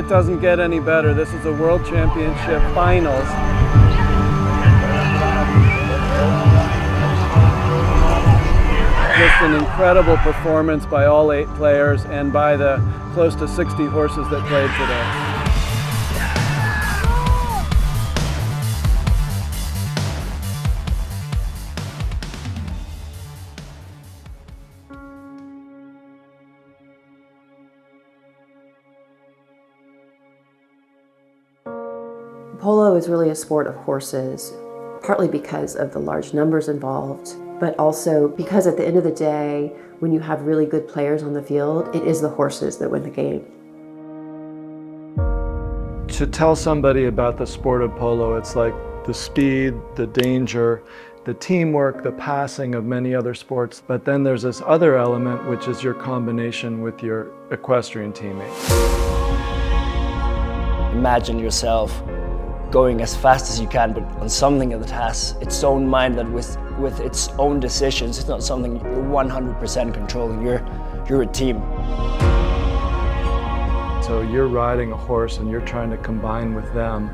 it doesn't get any better. This is a World Championship finals. Just an incredible performance by all 8 players and by the close to 60 horses that played today. Polo is really a sport of horses, partly because of the large numbers involved, but also because at the end of the day, when you have really good players on the field, it is the horses that win the game. To tell somebody about the sport of polo, it's like the speed, the danger, the teamwork, the passing of many other sports, but then there's this other element, which is your combination with your equestrian teammates. Imagine yourself going as fast as you can, but on something that has its own mind, that with its own decisions. It's not something you're 100% controlling. You're a team. So you're riding a horse and you're trying to combine with them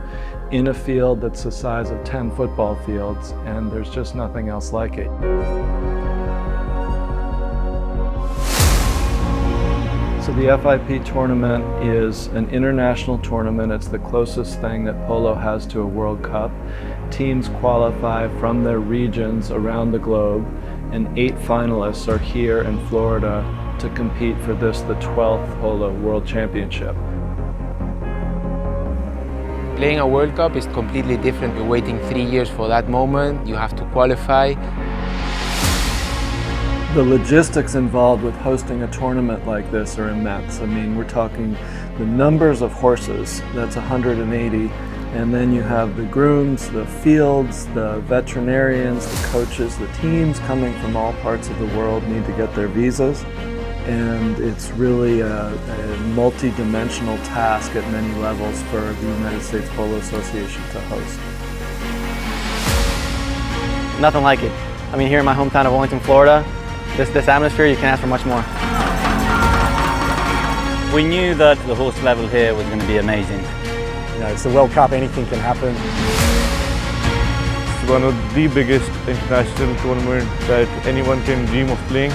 in a field that's the size of 10 football fields, and there's just nothing else like it. So the FIP tournament is an international tournament. It's the closest thing that polo has to a World Cup. Teams qualify from their regions around the globe, and 8 finalists are here in Florida to compete for the 12th Polo World Championship. Playing a World Cup is completely different. You're waiting 3 years for that moment. You have to qualify. The logistics involved with hosting a tournament like this are immense. I mean, we're talking the numbers of horses, that's 180, and then you have the grooms, the fields, the veterinarians, the coaches, the teams coming from all parts of the world need to get their visas. And it's really a multi-dimensional task at many levels for the United States Polo Association to host. Nothing like it. I mean, here in my hometown of Wellington, Florida, this atmosphere, you can't ask for much more. We knew that the horse level here was going to be amazing. You know, it's the World Cup, anything can happen. It's one of the biggest international tournaments that anyone can dream of playing.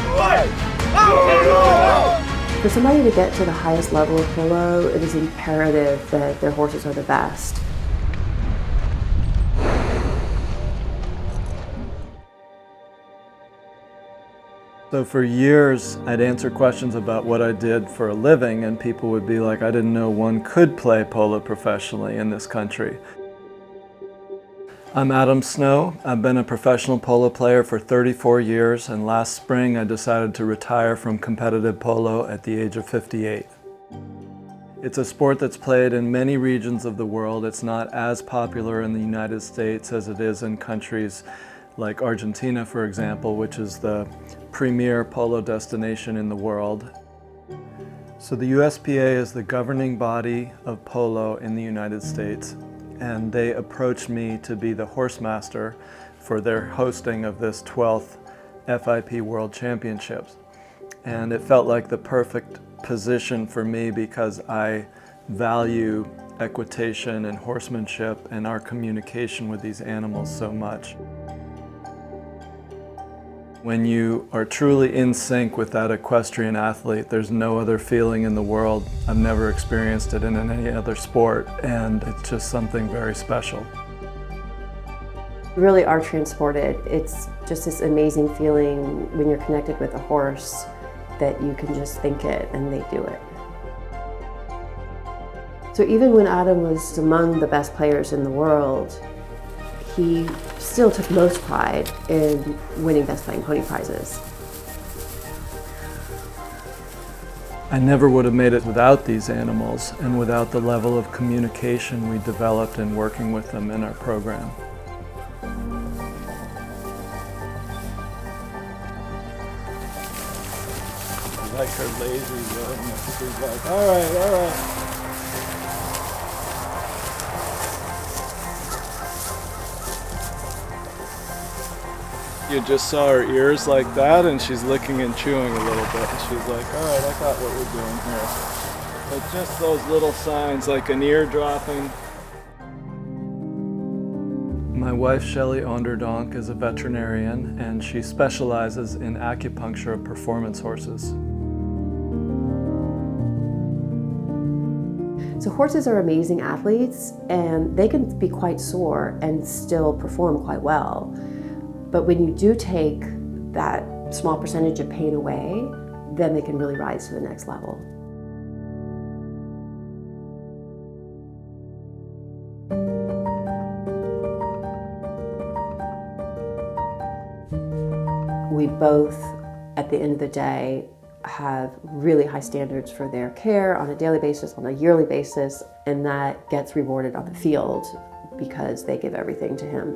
For somebody to get to the highest level of polo, it is imperative that their horses are the best. So for years, I'd answer questions about what I did for a living, and people would be like, I didn't know one could play polo professionally in this country. I'm Adam Snow. I've been a professional polo player for 34 years, and last spring I decided to retire from competitive polo at the age of 58. It's a sport that's played in many regions of the world. It's not as popular in the United States as it is in countries like Argentina, for example, which is the premier polo destination in the world. So the USPA is the governing body of polo in the United States, and they approached me to be the horse master for their hosting of this 12th FIP World Championships. And it felt like the perfect position for me because I value equitation and horsemanship and our communication with these animals so much. When you are truly in sync with that equestrian athlete, there's no other feeling in the world. I've never experienced it in any other sport, and it's just something very special. You really are transported. It's just this amazing feeling when you're connected with a horse that you can just think it and they do it. So even when Adam was among the best players in the world, he still took most pride in winning Best Playing Pony prizes. I never would have made it without these animals and without the level of communication we developed in working with them in our program. I like her lazy willingness. She's like, all right. You just saw her ears like that, and she's licking and chewing a little bit. And she's like, all right, I got what we're doing here. But just those little signs like an ear dropping. My wife, Shelley Onderdonk, is a veterinarian and she specializes in acupuncture of performance horses. So horses are amazing athletes and they can be quite sore and still perform quite well. But when you do take that small percentage of pain away, then they can really rise to the next level. We both, at the end of the day, have really high standards for their care on a daily basis, on a yearly basis, and that gets rewarded on the field because they give everything to him.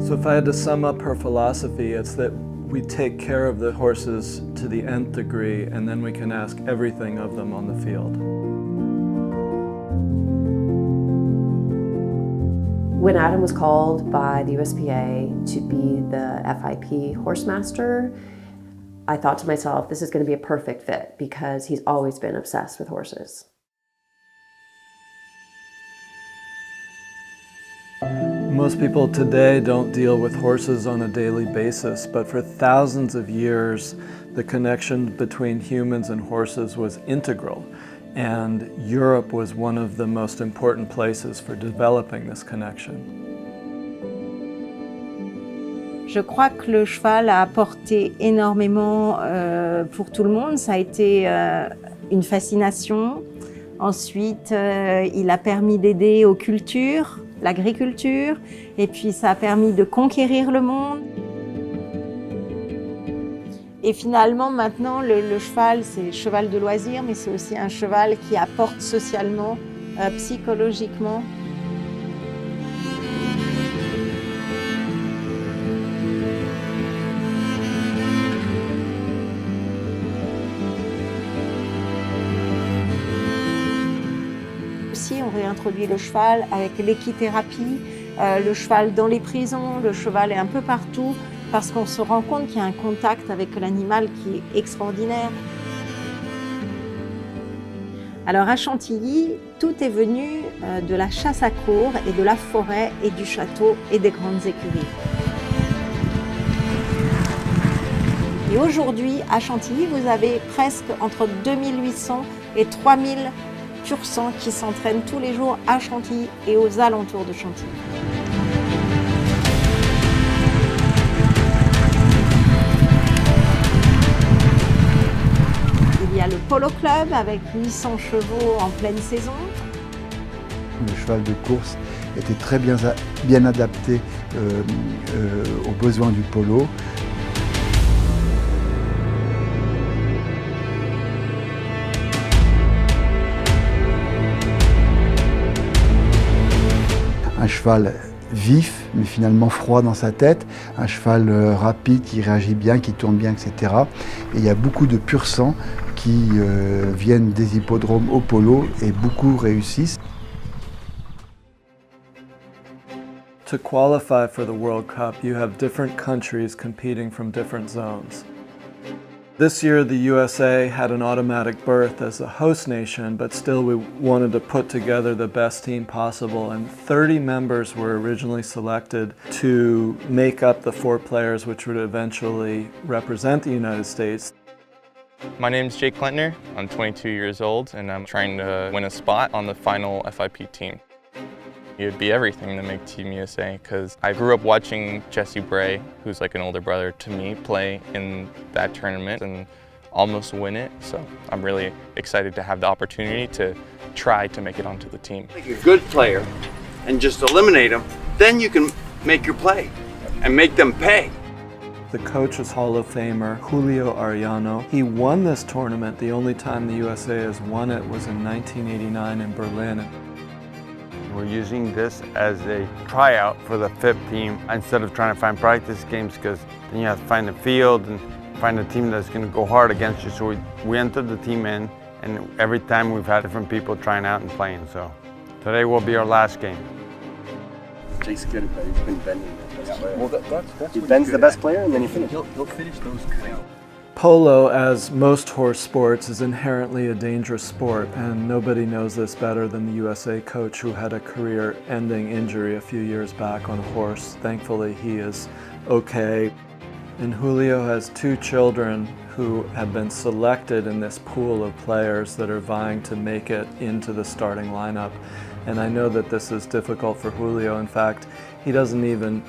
So if I had to sum up her philosophy, it's that we take care of the horses to the nth degree and then we can ask everything of them on the field. When Adam was called by the USPA to be the FIP horse master, I thought to myself, this is going to be a perfect fit because he's always been obsessed with horses. Most people today don't deal with horses on a daily basis, but for thousands of years, the connection between humans and horses was integral. And Europe was one of the most important places for developing this connection. Je crois que le cheval a apporté énormément pour tout le monde. Ça a été une fascination. Ensuite, il a permis d'aider aux cultures, l'agriculture, et puis ça a permis de conquérir le monde. Et finalement, maintenant, le cheval, c'est le cheval de loisir, mais c'est aussi un cheval qui apporte socialement, psychologiquement. Aussi, on réintroduit le cheval avec l'équithérapie, le cheval dans les prisons, le cheval est un peu partout, parce qu'on se rend compte qu'il y a un contact avec l'animal qui est extraordinaire. Alors à Chantilly, tout est venu de la chasse à courre et de la forêt et du château et des grandes écuries. Et aujourd'hui, à Chantilly, vous avez presque entre 2800 et 3000 pur sang qui s'entraînent tous les jours à Chantilly et aux alentours de Chantilly. Il y a le Polo Club avec 800 chevaux en pleine saison. Le cheval de course était très bien adapté aux besoins du polo. Un cheval vif, mais finalement froid dans sa tête, un cheval rapide qui réagit bien, qui tourne bien, etc. Et il y a beaucoup de pur sang qui viennent des hippodromes au polo et beaucoup réussissent. To qualify for the World Cup, you have different countries competing from different zones. This year, the USA had an automatic berth as a host nation, but still we wanted to put together the best team possible, and 30 members were originally selected to make up the 4 players which would eventually represent the United States. My name's Jake Klentner. I'm 22 years old, and I'm trying to win a spot on the final FIP team. It'd be everything to make Team USA, because I grew up watching Jesse Bray, who's like an older brother to me, play in that tournament and almost win it. So I'm really excited to have the opportunity to try to make it onto the team. Make a good player and just eliminate them, then you can make your play and make them pay. The coach is Hall of Famer Julio Arellano. He won this tournament. The only time the USA has won it was in 1989 in Berlin. We're using this as a tryout for the FIP team instead of trying to find practice games, because then you have to find the field and find a team that's going to go hard against you. So we entered the team in, and every time we've had different people trying out and playing. So today will be our last game. Jake's good at that. He's been bending. Well, he bends the best player and then he finishes. He'll finish those cutouts. Polo, as most horse sports, is inherently a dangerous sport, and nobody knows this better than the USA coach who had a career-ending injury a few years back on a horse. Thankfully, he is okay. And Julio has 2 children who have been selected in this pool of players that are vying to make it into the starting lineup. And I know that this is difficult for Julio. In fact, he doesn't even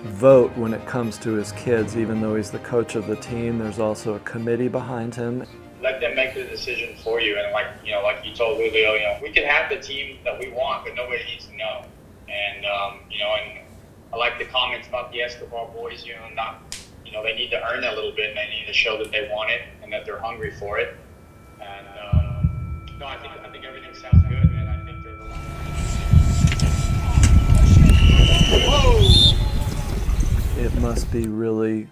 vote when it comes to his kids, even though he's the coach of the team. There's also a committee behind him. Let them make the decision for you, and like you told Julio, we can have the team that we want, but nobody needs to know. And and I like the comments about the Escobar boys. They need to earn it a little bit, and they need to show that they want it and that they're hungry for it. And I think everything sounds good, man. I think they're the ones. It must be really,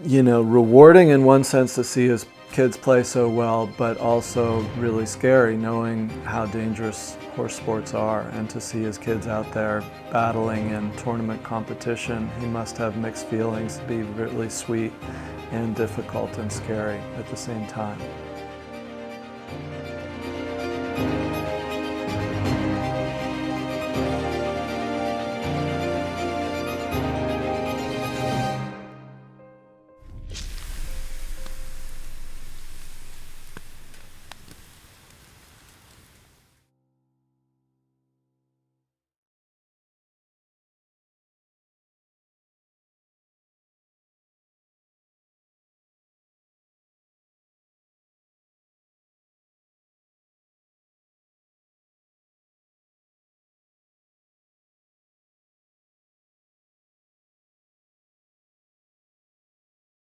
rewarding in one sense to see his kids play so well, but also really scary knowing how dangerous horse sports are, and to see his kids out there battling in tournament competition. He must have mixed feelings, be really sweet and difficult and scary at the same time.